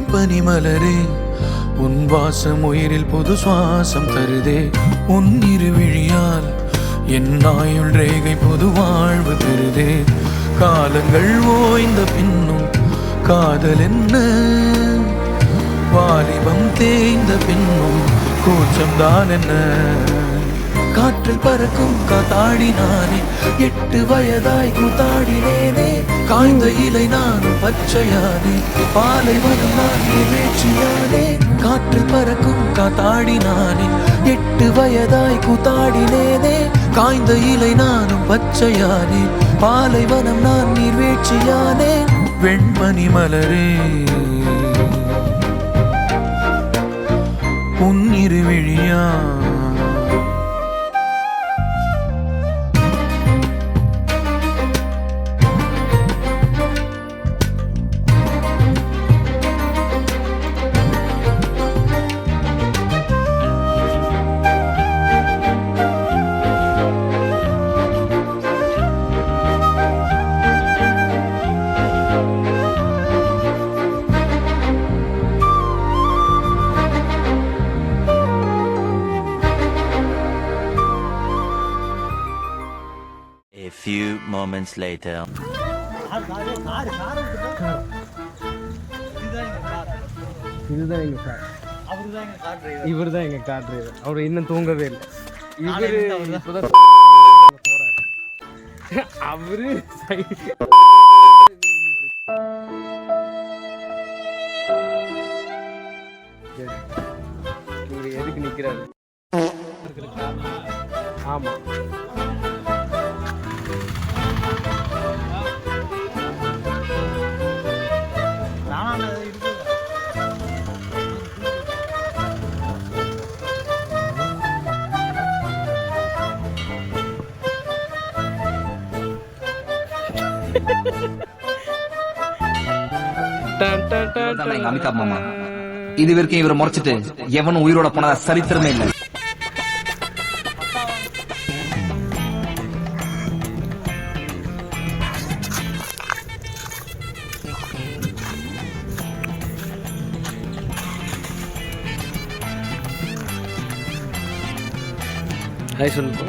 வெண்பனி மலரே உன் வாசம் உயிரில் புது சுவாசம் தருதே. உன் இருவிழியால் என் ஆயுள் ரேகை புது வாழ்வு பெறுதே. காலங்கள் ஓய்ந்த பின்னும் காதல் என்ன, வாலிபம் தேய்ந்த பின்னும் கூச்சம்தான் என்ன. காற்றில் பறக்கும் காத்தாடி நானே, 8 வயதாய் கூத்தாடினேனே. காய்ந்த இலை நானும் பச்சையானே, பாலைவனம் நான் வேட்சியானே. காற்றில் பறக்கும் காத்தாடி நானே, 8 வயதாய் கூத்தாடினேனே. காய்ந்த இலை நானும் பச்சையானே, பாலைவனம் நான் நீர்வேட்சியானே. வெண்பனி மலரே உன் இருவிழியா A few moments later. இதுதான் எங்க கார். இவர் தான் எங்க கார் டிரைவர். அவர் இன்னும் தூங்கவே இல்லை. இவரு இப்பதான் போறாரு. அவரு இவரு எதுக்கு நிக்கிறாரு? ஆமா, எங்க அமிதாப் மாமா இது வரைக்கும் இவரை முறைச்சிட்டு எவனும் உயிரோட போனதா சரித்திரமே இல்லை. ஹாய் சொல்லுங்க.